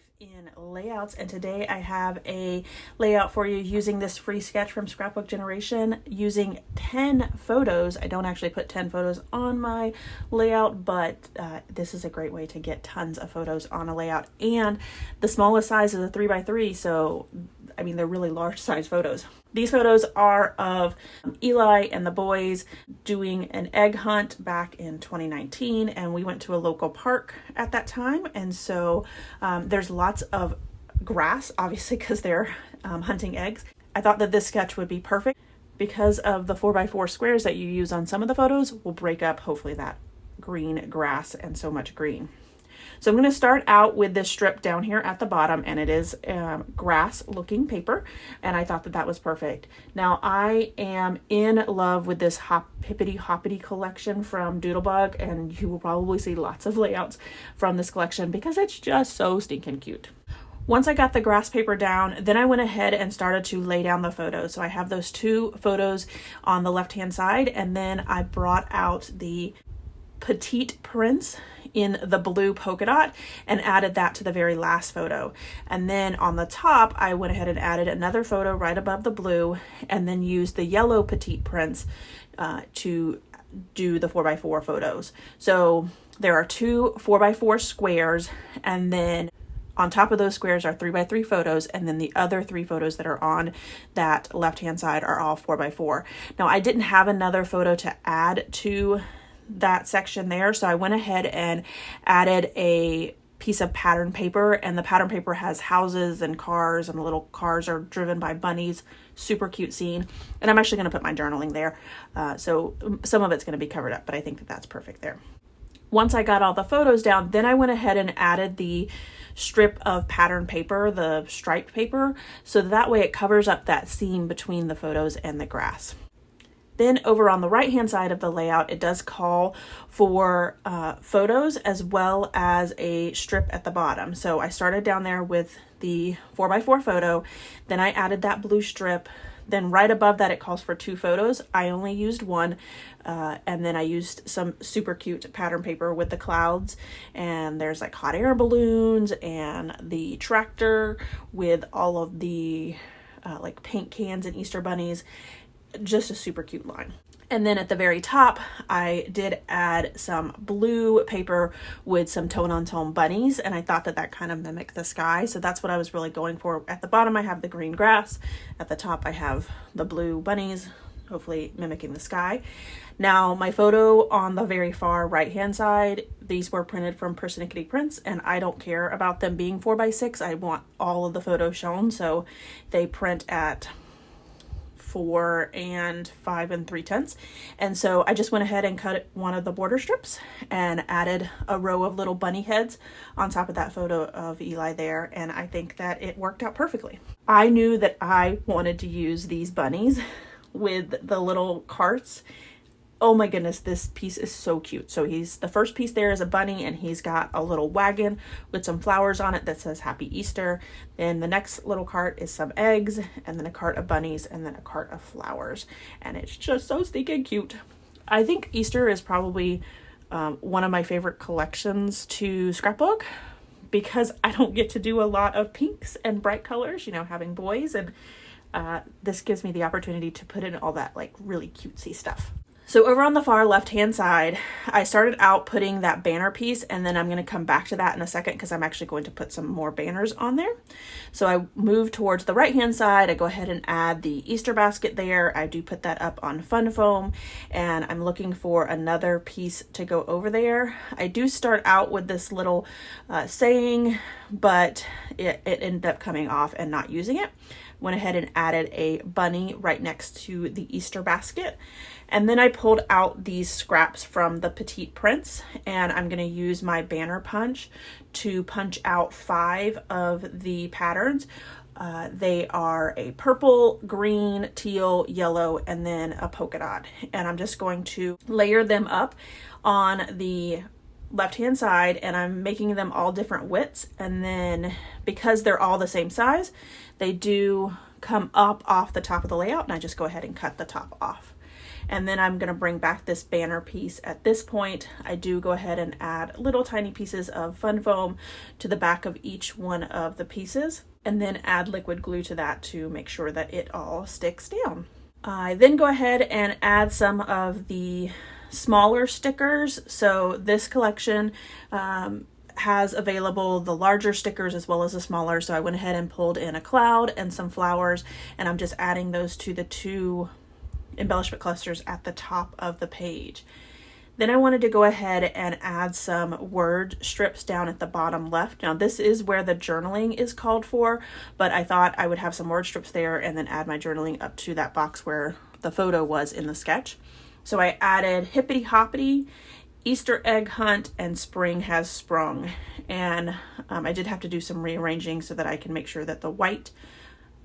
life in layouts, and today I have a layout for you using this free sketch from Scrapbook Generation using 10 photos. I don't actually put 10 photos on my layout, but this is a great way to get tons of photos on a layout. And the smallest size is a 3x3, so I mean they're really large size photos. These photos are of Eli and the boys doing an egg hunt back in 2019, and we went to a local park at that time, and so there's lots of grass, obviously, because they're hunting eggs. I thought that this sketch would be perfect because of the 4x4 squares that you use on some of the photos will break up, hopefully, that green grass and so much green. So I'm going to start out with this strip down here at the bottom, and it is grass looking paper, and I thought that that was perfect. Now I am in love with this Hippity Hoppity collection from Doodlebug, and you will probably see lots of layouts from this collection because it's just so stinking cute. Once I got the grass paper down, then I went ahead and started to lay down the photos. So I have those two photos on the left hand side, and then I brought out the petite prints in the blue polka dot and added that to the very last photo. And then on the top, I went ahead and added another photo right above the blue, and then used the yellow petite prints to do the 4x4 photos. So there are two 4x4 squares, and then on top of those squares are 3x3 photos, and then the other 3 photos that are on that left-hand side are all 4x4. Now I didn't have another photo to add to that section there, so I went ahead and added a piece of pattern paper, and the pattern paper has houses and cars, and the little cars are driven by bunnies. Super cute scene, and I'm actually going to put my journaling there, so some of it's going to be covered up, but I think that that's perfect there. Once I got all the photos down, then I went ahead and added the strip of pattern paper, the striped paper, so that way it covers up that seam between the photos and the grass. Then over on the right hand side of the layout, it does call for photos as well as a strip at the bottom. So I started down there with the 4x4 photo, then I added that blue strip, then right above that it calls for 2 photos. I only used one, and then I used some super cute pattern paper with the clouds, and there's like hot air balloons and the tractor with all of the like paint cans and Easter bunnies. Just a super cute line. And then at the very top, I did add some blue paper with some tone-on-tone bunnies, and I thought that that kind of mimicked the sky, so that's what I was really going for. At the bottom, I have the green grass. At the top, I have the blue bunnies, hopefully mimicking the sky. Now, my photo on the very far right-hand side, these were printed from Persnickety Prints, and I don't care about them being 4x6. I want all of the photos shown, so they print at 4 and 5 3/10, and so I just went ahead and cut one of the border strips and added a row of little bunny heads on top of that photo of Eli there, and I think that it worked out perfectly. I knew that I wanted to use these bunnies with the little carts. Oh my goodness, this piece is so cute. So the first piece there is a bunny, and he's got a little wagon with some flowers on it that says Happy Easter. Then the next little cart is some eggs, and then a cart of bunnies, and then a cart of flowers. And it's just so stinking cute. I think Easter is probably one of my favorite collections to Scrapbook, because I don't get to do a lot of pinks and bright colors, you know, having boys, and this gives me the opportunity to put in all that like really cutesy stuff. So over on the far left-hand side, I started out putting that banner piece, and then I'm going to come back to that in a second because I'm actually going to put some more banners on there. So I move towards the right-hand side. I go ahead and add the Easter basket there. I do put that up on fun foam, and I'm looking for another piece to go over there. I do start out with this little saying, but it ended up coming off and not using it. Went ahead and added a bunny right next to the Easter basket. And then I pulled out these scraps from the petite prints, and I'm going to use my banner punch to punch out 5 of the patterns. They are a purple, green, teal, yellow, and then a polka dot. And I'm just going to layer them up on the left-hand side, and I'm making them all different widths. And then because they're all the same size, they do come up off the top of the layout, and I just go ahead and cut the top off. And then I'm going to bring back this banner piece. At this point, I do go ahead and add little tiny pieces of fun foam to the back of each one of the pieces, and then add liquid glue to that to make sure that it all sticks down. I then go ahead and add some of the smaller stickers. So this collection has available the larger stickers as well as the smaller. So I went ahead and pulled in a cloud and some flowers, and I'm just adding those to the 2 embellishment clusters at the top of the page. Then I wanted to go ahead and add some word strips down at the bottom left. Now this is where the journaling is called for, but I thought I would have some word strips there and then add my journaling up to that box where the photo was in the sketch. So I added Hippity Hoppity, Easter egg hunt, and spring has sprung. And I did have to do some rearranging so that I can make sure that the white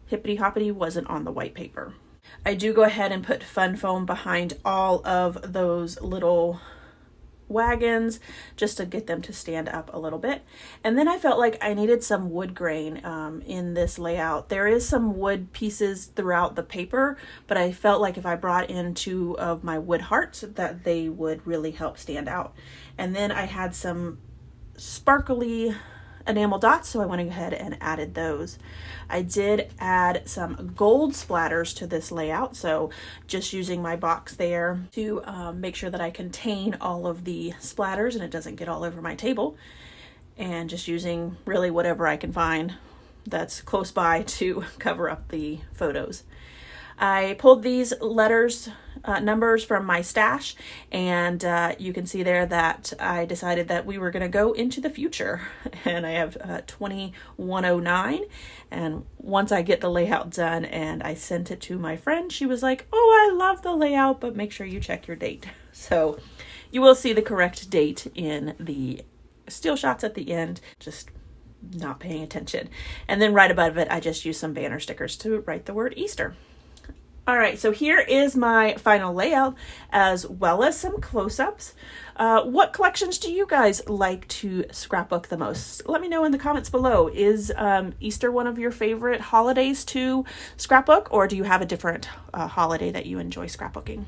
Hippity Hoppity wasn't on the white paper. I do go ahead and put fun foam behind all of those little wagons just to get them to stand up a little bit. And then I felt like I needed some wood grain in this layout. There is some wood pieces throughout the paper, but I felt like if I brought in 2 of my wood hearts that they would really help stand out. And then I had some sparkly enamel dots, so I went ahead and added those. I did add some gold splatters to this layout, so just using my box there to make sure that I contain all of the splatters and it doesn't get all over my table, and just using really whatever I can find that's close by to cover up the photos. I pulled these letters, numbers from my stash, and you can see there that I decided that we were going to go into the future, and I have 2109, and once I get the layout done and I sent it to my friend, she was like, "Oh, I love the layout, but make sure you check your date." So you will see the correct date in the still shots at the end, just not paying attention. And then right above it, I just used some banner stickers to write the word Easter. All right, so here is my final layout as well as some close-ups. What collections do you guys like to scrapbook the most? Let me know in the comments below. Is Easter one of your favorite holidays to scrapbook, or do you have a different holiday that you enjoy scrapbooking?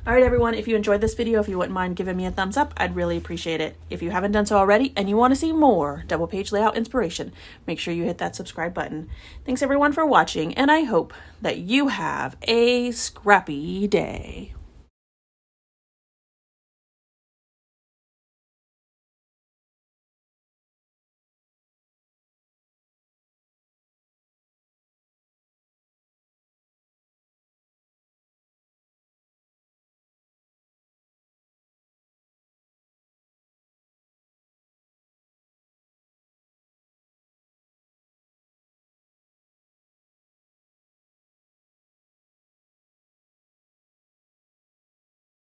All right, everyone, if you enjoyed this video, if you wouldn't mind giving me a thumbs up, I'd really appreciate it. If you haven't done so already and you want to see more double page layout inspiration, make sure you hit that subscribe button. Thanks everyone for watching, and I hope that you have a scrappy day.